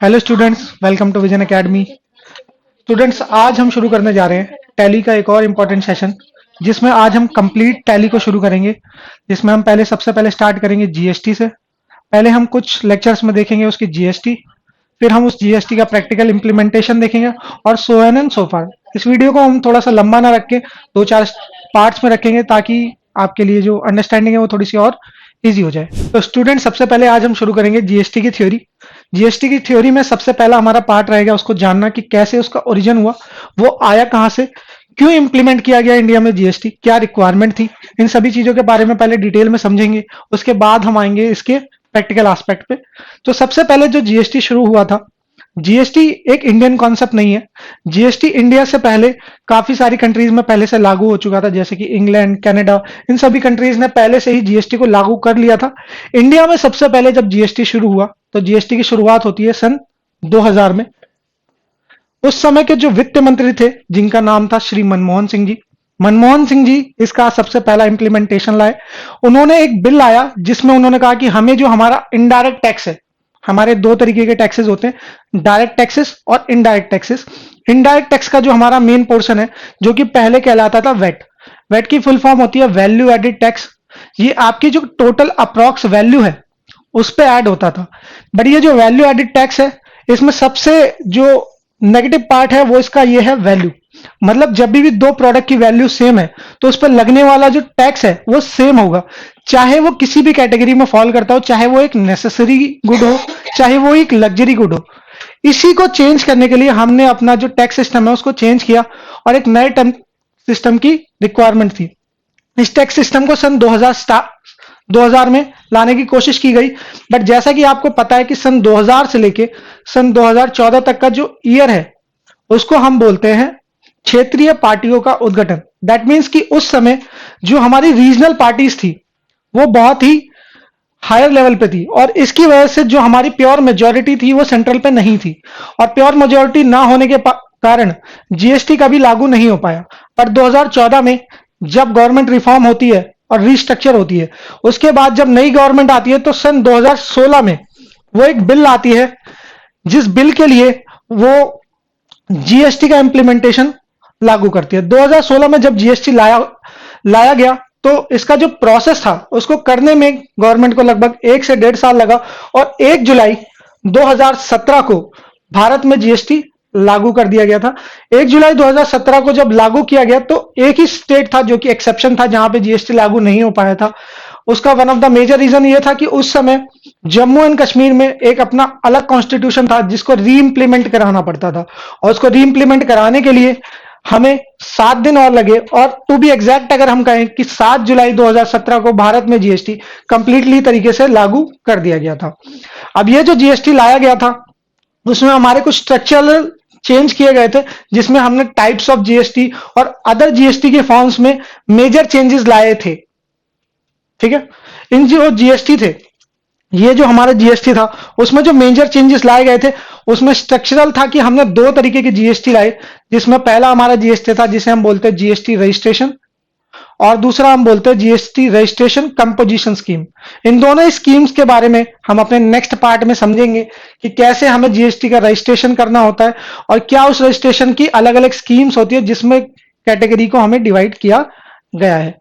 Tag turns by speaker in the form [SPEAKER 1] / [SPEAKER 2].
[SPEAKER 1] Hello students, welcome to Vision Academy. Students, आज हम शुरू करने जा रहे हैं टैली का एक और इम्पोर्टेंट सेशन, जिसमें आज हम कंप्लीट टैली को शुरू करेंगे। जिसमें हम सबसे पहले स्टार्ट करेंगे जीएसटी से। पहले हम कुछ लेक्चर्स में देखेंगे उसकी जीएसटी, फिर हम उस जीएसटी का प्रैक्टिकल इम्प्लीमेंटेशन देखेंगे और सो एन एंड सो फार। इस वीडियो को हम थोड़ा सा लंबा ना रख के दो चार पार्ट्स में रखेंगे, ताकि आपके लिए जो अंडरस्टैंडिंग है वो थोड़ी सी और इजी हो जाए। तो स्टूडेंट, सबसे पहले आज हम शुरू करेंगे जीएसटी की थ्योरी। जीएसटी की थ्योरी में सबसे पहला हमारा पार्ट रहेगा उसको जानना कि कैसे उसका ओरिजिन हुआ, वो आया कहां से, क्यों इंप्लीमेंट किया गया इंडिया में जीएसटी, क्या रिक्वायरमेंट थी। इन सभी चीजों के बारे में पहले डिटेल में समझेंगे, उसके बाद हम आएंगे इसके प्रैक्टिकल एस्पेक्ट पे। तो सबसे पहले जो जीएसटी शुरू हुआ था, जीएसटी एक इंडियन कॉन्सेप्ट नहीं है। जीएसटी इंडिया से पहले काफी सारी कंट्रीज में पहले से लागू हो चुका था, जैसे कि इंग्लैंड, कनाडा, इन सभी कंट्रीज ने पहले से ही जीएसटी को लागू कर लिया था। इंडिया में सबसे पहले जब जीएसटी शुरू हुआ, तो जीएसटी की शुरुआत होती है सन 2000 में। उस समय के जो वित्त मंत्री थे, जिनका नाम था श्री मनमोहन सिंह जी, मनमोहन सिंह जी इसका सबसे पहला इंप्लीमेंटेशन लाए। उन्होंने एक बिल लाया जिसमें उन्होंने कहा कि हमें जो हमारा इनडायरेक्ट टैक्स है, हमारे दो तरीके के टैक्सेस होते हैं, डायरेक्ट टैक्सेस और इनडायरेक्ट टैक्सेस। इनडायरेक्ट टैक्स का जो हमारा मेन पोर्शन है, जो कि पहले कहलाता था वेट। वेट की फुल फॉर्म होती है वैल्यू एडेड टैक्स। ये आपकी जो टोटल अप्रॉक्स वैल्यू है उस पे ऐड होता था। बट ये जो वैल्यू एडेड टैक्स है, इसमें सबसे जो नेगेटिव पार्ट है वो इसका ये है वैल्यू। मतलब जब भी दो प्रोडक्ट की वैल्यू सेम है, तो उस पर लगने वाला जो टैक्स है वो सेम होगा, चाहे वो किसी भी कैटेगरी में फॉल करता हो, चाहे वो एक नेसेसरी गुड हो, चाहे वो एक लग्जरी गुड हो। इसी को चेंज करने के लिए हमने अपना जो टैक्स सिस्टम है उसको चेंज किया, और एक नए सिस्टम की रिक्वायरमेंट थी। इस टैक्स सिस्टम को सन 2000 में लाने की कोशिश की गई। बट जैसा कि आपको पता है कि सन 2000 से लेके सन 2014 तक का जो ईयर है, उसको हम बोलते हैं क्षेत्रीय पार्टियों का उद्घाटन। दैट मीन्स कि उस समय जो हमारी रीजनल पार्टीज थी वो बहुत ही हायर लेवल पे थी, और इसकी वजह से जो हमारी प्योर मेजोरिटी थी वो सेंट्रल पे नहीं थी, और प्योर मेजोरिटी ना होने के कारण जीएसटी का भी लागू नहीं हो पाया। पर 2014 में जब गवर्नमेंट रिफॉर्म होती है और रिस्ट्रक्चर होती है, उसके बाद जब नई गवर्नमेंट आती है, तो सन 2016 में वो एक बिल आती है, जिस बिल के लिए वो जीएसटी का इंप्लीमेंटेशन लागू करती है। 2016 में जब जीएसटी लाया गया, तो इसका जो प्रोसेस था उसको करने में गवर्नमेंट को लगभग 1 से 1.5 साल लगा, और 1 जुलाई 2017 को भारत में जीएसटी लागू कर दिया गया था। 1 जुलाई 2017 को जब लागू किया गया, तो एक ही स्टेट था जो कि एक्सेप्शन था, जहां पे जीएसटी लागू नहीं हो पाया था। उसका one of the major reason ये था कि उस समय जम्मू एंड कश्मीर में एक अपना अलग कॉन्स्टिट्यूशन था, जिसको री इंप्लीमेंट कराना पड़ता था, और उसको री इंप्लीमेंट कराने के लिए हमें 7 दिन और लगे। और टू बी एग्जैक्ट अगर हम कहें कि 7 जुलाई 2017 को भारत में जीएसटी कंप्लीटली तरीके से लागू कर दिया गया था। अब ये जो जीएसटी लाया गया था, उसमें हमारे कुछ स्ट्रक्चरल चेंज किए गए थे, जिसमें हमने टाइप्स ऑफ जीएसटी और अदर जीएसटी के फॉर्म्स में मेजर चेंजेस लाए थे। ठीक है, इन जो जीएसटी थे, ये जो हमारा जीएसटी था, उसमें जो मेजर चेंजेस लाए गए थे, उसमें स्ट्रक्चरल था कि हमने दो तरीके के जीएसटी लाए। जिसमें पहला हमारा जीएसटी था जिसे हम बोलते हैं जीएसटी रजिस्ट्रेशन, और दूसरा हम बोलते हैं जीएसटी रजिस्ट्रेशन कंपोजिशन स्कीम। इन दोनों स्कीम्स के बारे में हम अपने नेक्स्ट पार्ट में समझेंगे कि कैसे हमें जीएसटी का रजिस्ट्रेशन करना होता है, और क्या उस रजिस्ट्रेशन की अलग अलग स्कीम्स होती है जिसमें कैटेगरी को हमें डिवाइड किया गया है।